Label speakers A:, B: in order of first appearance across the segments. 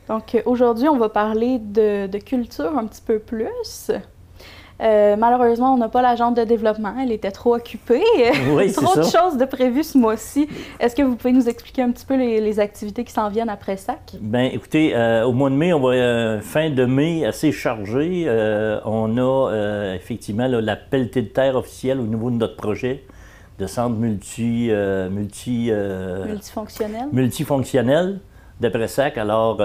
A: Donc aujourd'hui, on va parler de culture un petit peu plus. Malheureusement, on n'a pas l'agente de développement, elle était trop occupée.
B: Oui,
A: Trop de choses de prévues ce mois-ci. Est-ce que vous pouvez nous expliquer un petit peu les activités qui s'en viennent après SAC?
B: Bien, écoutez, au mois de mai, on va fin de mai assez chargé. On a effectivement là, la pelletée de terre officielle au niveau de notre projet de centre
A: Multifonctionnel.
B: multifonctionnel de Pressac. Alors,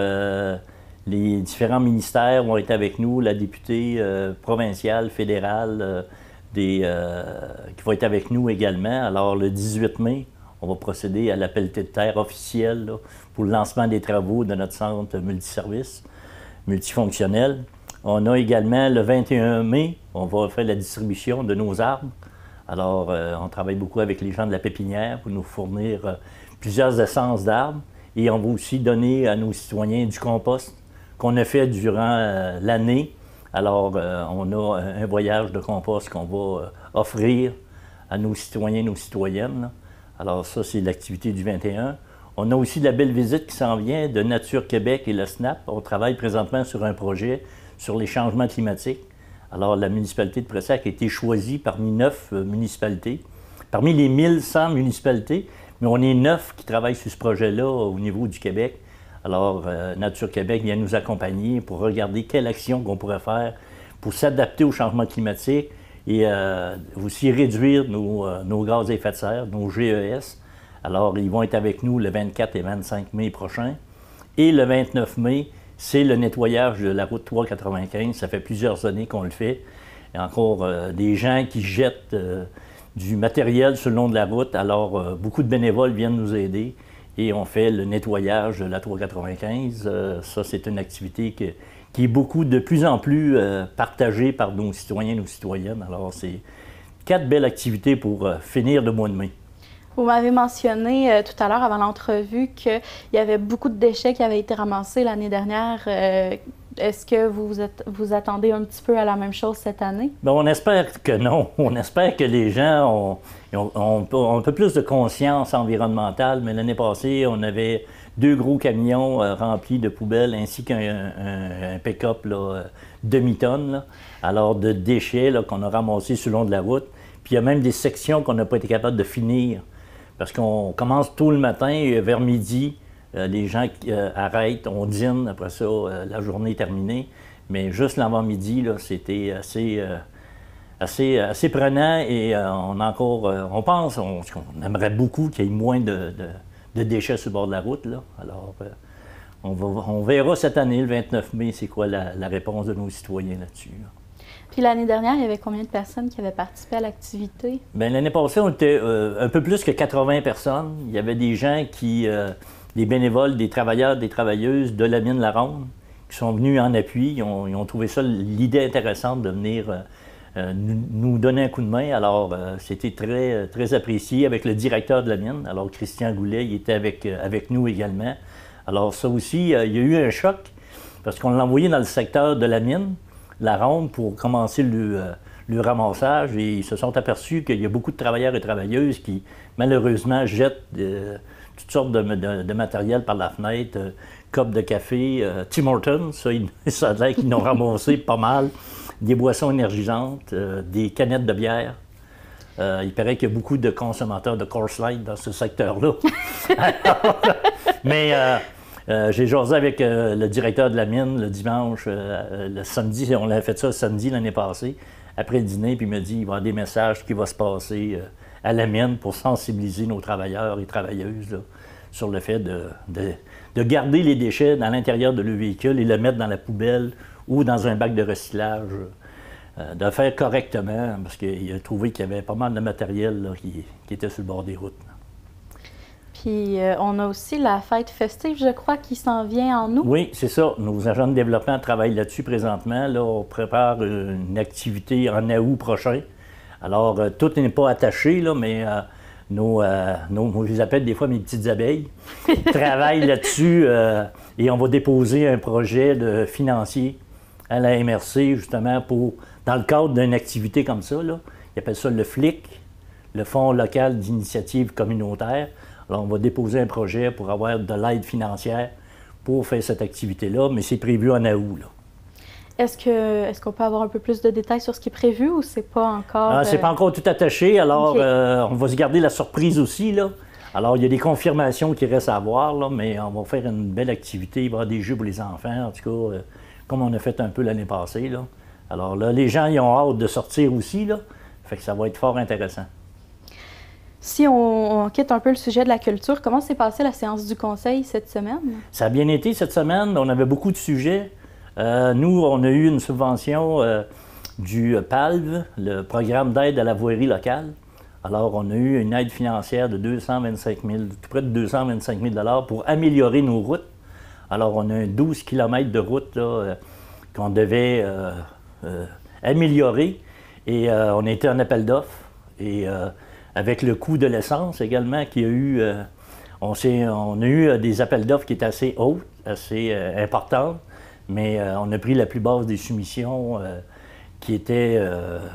B: les différents ministères vont être avec nous, la députée provinciale, fédérale, qui va être avec nous également. Alors, le 18 mai, on va procéder à la pelletée de terre officielle là, pour le lancement des travaux de notre centre multiservice, multifonctionnel. On a également le 21 mai, on va faire la distribution de nos arbres. Alors, on travaille beaucoup avec les gens de la pépinière pour nous fournir plusieurs essences d'arbres. Et on va aussi donner à nos citoyens du compost qu'on a fait durant l'année. Alors, on a un voyage de compost qu'on va offrir à nos citoyens et nos citoyennes. Là. Alors, ça, c'est l'activité du 21. On a aussi la belle visite qui s'en vient de Nature Québec et le SNAP. On travaille présentement sur un projet sur les changements climatiques. Alors, la municipalité de Pressac a été choisie parmi 9 municipalités, parmi les 1100 municipalités, mais on est 9 qui travaillent sur ce projet-là au niveau du Québec. Alors, Nature Québec vient nous accompagner pour regarder quelle action qu'on pourrait faire pour s'adapter au changement climatique et aussi réduire nos gaz à effet de serre, nos GES. Alors, ils vont être avec nous le 24 et 25 mai prochain. Et le 29 mai, c'est le nettoyage de la route 395. Ça fait plusieurs années qu'on le fait. Il y a encore des gens qui jettent du matériel sur le long de la route. Alors, beaucoup de bénévoles viennent nous aider. Et on fait le nettoyage de la 395. Ça, c'est une activité qui est de plus en plus partagée par nos citoyens et nos citoyennes. Alors, c'est 4 belles activités pour finir le mois de mai.
A: Vous m'avez mentionné tout à l'heure avant l'entrevue qu'il y avait beaucoup de déchets qui avaient été ramassés l'année dernière. Est-ce que vous attendez un petit peu à la même chose cette année?
B: Bien, on espère que non. On espère que les gens ont un peu plus de conscience environnementale, mais l'année passée, on avait 2 gros camions remplis de poubelles ainsi qu'un pick-up demi-tonne, là, alors de déchets qu'on a ramassés sur le long de la route. Puis il y a même des sections qu'on n'a pas été capable de finir parce qu'on commence tôt le matin et vers midi, les gens arrêtent, on dîne, après ça, la journée est terminée. Mais juste l'avant-midi, c'était assez prenant et on pense, on aimerait beaucoup qu'il y ait moins de déchets sur le bord de la route. Là. Alors, on verra cette année, le 29 mai, c'est quoi la réponse de nos citoyens là-dessus. Là.
A: Puis l'année dernière, il y avait combien de personnes qui avaient participé à l'activité?
B: Bien, l'année passée, on était un peu plus que 80 personnes. Il y avait des gens des bénévoles, des travailleurs, des travailleuses de la mine La Ronde qui sont venus en appui. Ils ont trouvé ça l'idée intéressante de venir nous donner un coup de main. Alors, c'était très, très apprécié avec le directeur de la mine. Alors, Christian Goulet, il était avec nous également. Alors, ça aussi, il y a eu un choc parce qu'on l'a envoyé dans le secteur de la mine, La Ronde, pour commencer le ramassage. Et ils se sont aperçus qu'il y a beaucoup de travailleurs et travailleuses qui, malheureusement, jettent toutes sortes de matériel par la fenêtre, copes de café, Tim Hortons, ça a l'air qu'ils n'ont ramassé pas mal, des boissons énergisantes, des canettes de bière. Il paraît qu'il y a beaucoup de consommateurs de Coors Light dans ce secteur-là. Mais j'ai jasé avec le directeur de la mine le dimanche, le samedi, on a fait ça le samedi l'année passée, après le dîner, puis il m'a dit il va y avoir des messages qui vont se passer à la mine pour sensibiliser nos travailleurs et travailleuses là, sur le fait de garder les déchets dans l'intérieur de leur véhicule et le mettre dans la poubelle ou dans un bac de recyclage, de le faire correctement, parce qu'il a trouvé qu'il y avait pas mal de matériel là, qui était sur le bord des routes. Là.
A: Puis on a aussi la fête festive, je crois, qui s'en vient en août.
B: Oui, c'est ça. Nos agents de développement travaillent là-dessus présentement. Là, on prépare une activité en août prochain. Alors, tout n'est pas attaché, là, mais je les appelle des fois mes petites abeilles, travaillent là-dessus et on va déposer un projet financier à la MRC, justement, dans le cadre d'une activité comme ça. Là, ils appellent ça le FLIC, le Fonds local d'initiative communautaire. Alors, on va déposer un projet pour avoir de l'aide financière pour faire cette activité-là, mais c'est prévu en août, là.
A: Est-ce qu'on peut avoir un peu plus de détails sur ce qui est prévu ou c'est pas encore...
B: C'est pas encore tout attaché, alors
A: OK.
B: on va se garder la surprise aussi, là. Alors, il y a des confirmations qui restent à voir, là, mais on va faire une belle activité. Il va y avoir des jeux pour les enfants, en tout cas, comme on a fait un peu l'année passée, là. Alors là, les gens, ils ont hâte de sortir aussi, là. Fait que ça va être fort intéressant.
A: Si on quitte un peu le sujet de la culture, comment s'est passée la séance du conseil cette semaine?
B: Ça a bien été cette semaine. On avait beaucoup de sujets. Nous, on a eu une subvention du PALV, le programme d'aide à la voirie locale. Alors, on a eu une aide financière de 225 000, tout près de 225 000 pour améliorer nos routes. Alors, on a 12 km de route là, qu'on devait améliorer. Et on a été en appel d'offres. Et avec le coût de l'essence également, qu'il y a eu, on a eu des appels d'offres qui étaient assez hauts, assez importants. Mais on a pris la plus basse des soumissions qui étaient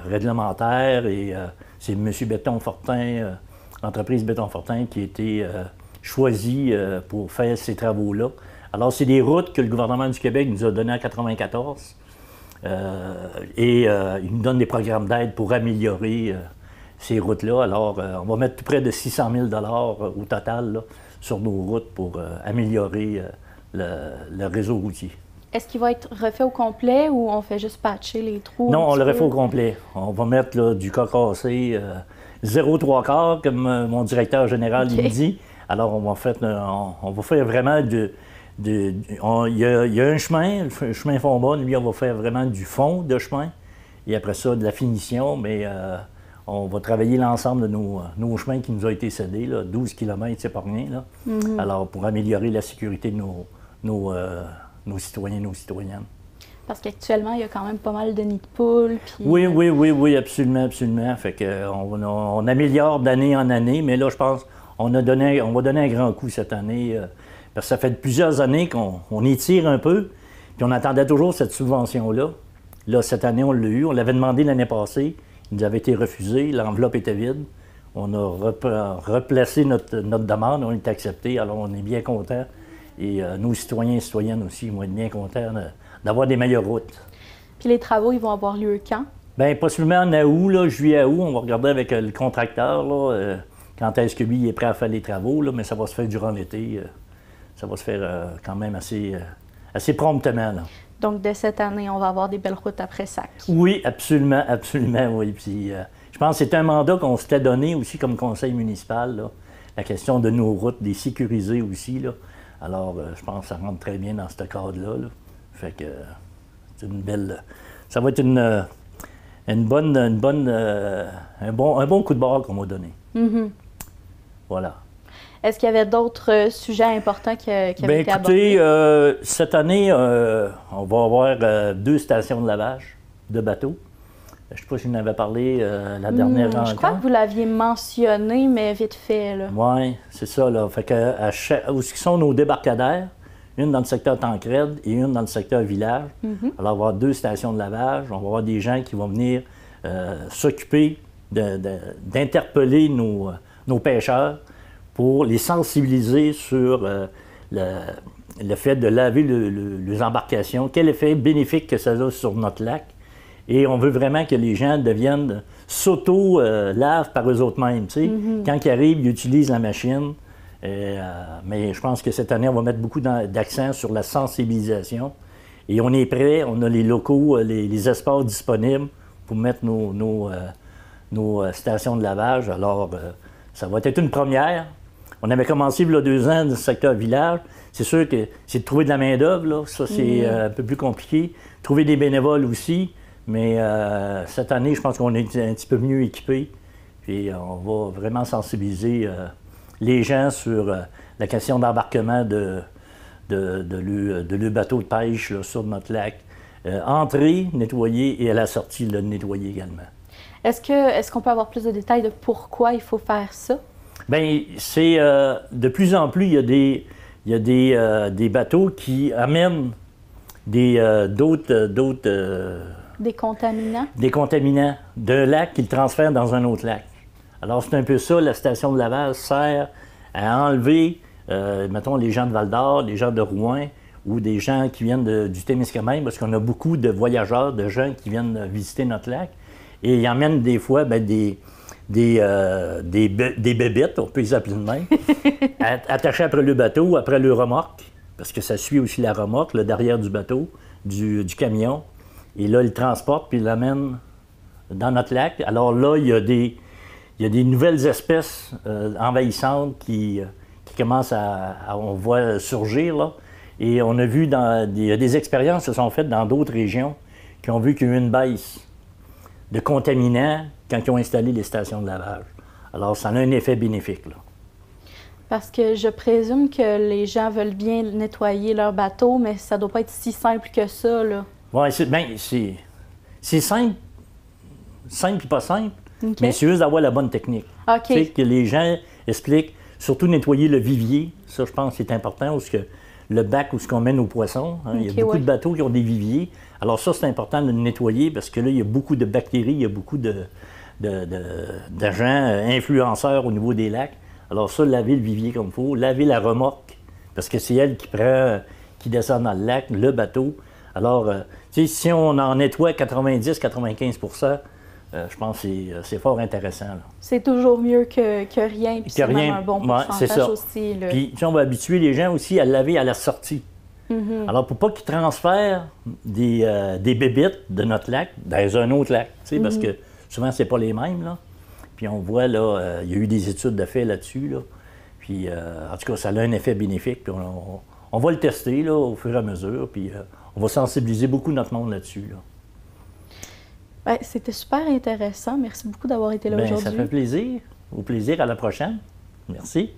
B: réglementaires et c'est M. Béton-Fortin, l'entreprise Béton-Fortin qui a été choisie pour faire ces travaux-là. Alors, c'est des routes que le gouvernement du Québec nous a données en 1994 et il nous donne des programmes d'aide pour améliorer ces routes-là. Alors, on va mettre tout près de 600 000 au total là, sur nos routes pour améliorer le réseau routier.
A: Est-ce qu'il va être refait au complet ou on fait juste patcher les trous?
B: Non, on le refait au complet. On va mettre là, du cas cassé 0,3 comme mon directeur général il me dit. Alors, on va faire vraiment il y a un chemin, le chemin Fond-Bas, lui, on va faire vraiment du fond de chemin. Et après ça, de la finition, mais on va travailler l'ensemble de nos chemins qui nous ont été cédés, là, 12 km, c'est pas rien. Là. Mm-hmm. Alors, pour améliorer la sécurité de nos citoyens et nos citoyennes.
A: Parce qu'actuellement, il y a quand même pas mal de nids de poules. Puis...
B: Oui, absolument, absolument. Fait que, on améliore d'année en année, mais là, je pense on va donner un grand coup cette année. Parce que ça fait plusieurs années qu'on étire un peu, puis on attendait toujours cette subvention-là. Là, cette année, on l'a eu. On l'avait demandé l'année passée. Il nous avait été refusé. L'enveloppe était vide. On a replacé notre demande. On est accepté. Alors, on est bien contents. Et nos citoyens et citoyennes aussi vont être bien contents d'avoir des meilleures routes.
A: Puis les travaux, ils vont avoir lieu quand?
B: Bien, possiblement en août, là, juillet à août. On va regarder avec le contracteur là, quand est-ce que lui est prêt à faire les travaux, là, mais ça va se faire durant l'été. Ça va se faire quand même assez promptement. Là.
A: Donc, dès cette année, on va avoir des belles routes après Sac.
B: Oui, absolument, oui. Puis, je pense que c'est un mandat qu'on s'était donné aussi comme conseil municipal, là, la question de nos routes, les sécuriser aussi, là. Alors, je pense que ça rentre très bien dans ce cadre-là. Là. Fait que c'est une belle... Ça va être un bon coup de barre qu'on m'a donné. Mm-hmm. Voilà.
A: Est-ce qu'il y avait d'autres sujets importants qui avaient été abordés?
B: Écoutez, cette année, on va avoir 2 stations de lavage de bateaux. Je ne sais pas si je n'avais parlé la dernière rencontre.
A: Je crois que vous l'aviez mentionné, mais vite fait.
B: Oui, c'est ça. Là. Fait que où sont nos débarcadères, une dans le secteur Tancrède et une dans le secteur Village. Alors, on va avoir 2 stations de lavage. On va avoir des gens qui vont venir s'occuper d'interpeller nos pêcheurs pour les sensibiliser sur le fait de laver les embarcations, quel effet bénéfique que ça a sur notre lac. Et on veut vraiment que les gens deviennent s'auto-lavent par eux-mêmes. Quand ils arrivent, ils utilisent la machine. Mais je pense que cette année, on va mettre beaucoup d'accent sur la sensibilisation. Et on est prêt, on a les locaux, les espaces disponibles pour mettre nos stations de lavage. Alors, ça va être une première. On avait commencé il y a 2 ans dans le secteur village. C'est sûr que c'est de trouver de la main-d'œuvre. Ça, c'est un peu plus compliqué. Trouver des bénévoles aussi. Mais cette année, je pense qu'on est un petit peu mieux équipés. Puis on va vraiment sensibiliser les gens sur la question d'embarquement de le bateau de pêche là, sur notre lac. Entrer, nettoyer et à la sortie, le nettoyer également.
A: Est-ce qu'on peut avoir plus de détails de pourquoi il faut faire ça?
B: Bien, c'est de plus en plus, il y a des bateaux qui amènent d'autres...
A: Des contaminants?
B: Des contaminants d'un lac qu'ils transfèrent dans un autre lac. Alors, c'est un peu ça, la station de lavage sert à enlever mettons les gens de Val-d'Or, les gens de Rouen, ou des gens qui viennent du Témiscamingue, parce qu'on a beaucoup de voyageurs, de gens qui viennent visiter notre lac. Et ils emmènent des fois des bébites, on peut les appeler de même, attachées après le bateau ou après le remorque, parce que ça suit aussi la remorque, le derrière du bateau, du camion. Et là, ils le transportent puis ils l'amènent dans notre lac. Alors là, il y a des nouvelles espèces envahissantes qui commencent on voit surgir, là. Et on a vu, il y a des expériences qui se sont faites dans d'autres régions qui ont vu qu'il y a eu une baisse de contaminants quand ils ont installé les stations de lavage. Alors, ça a un effet bénéfique, là.
A: Parce que je présume que les gens veulent bien nettoyer leur bateau, mais ça ne doit pas être si simple que ça, là.
B: Oui, c'est simple et pas simple,
A: OK.
B: mais c'est juste d'avoir la bonne technique.
A: OK.
B: Tu sais, que les gens expliquent, surtout nettoyer le vivier, ça, je pense que c'est important, parce que le bac où on met nos poissons, hein, il y a beaucoup de bateaux qui ont des viviers. Alors ça, c'est important de le nettoyer, parce que là, il y a beaucoup de bactéries, il y a beaucoup d'agents influenceurs au niveau des lacs. Alors ça, laver le vivier comme il faut, laver la remorque, parce que c'est elle qui descend dans le lac, le bateau. Alors, tu sais, si on en nettoie 90-95 je pense que c'est fort intéressant, là.
A: C'est toujours mieux que rien, puis c'est même un bon
B: Ouais,
A: pourcentage aussi, là.
B: Puis, on va habituer les gens aussi à le laver à la sortie. Alors, pour pas qu'ils transfèrent des bébites de notre lac dans un autre lac, tu sais, parce que souvent, c'est pas les mêmes, là. Puis, on voit, là, il y a eu des études de fait là-dessus, là. Puis, en tout cas, ça a un effet bénéfique. Puis, on va le tester, là, au fur et à mesure. Puis, on va sensibiliser beaucoup notre monde là-dessus, là.
A: Ouais, c'était super intéressant. Merci beaucoup d'avoir été là aujourd'hui.
B: Ça fait plaisir. Au plaisir, à la prochaine. Merci.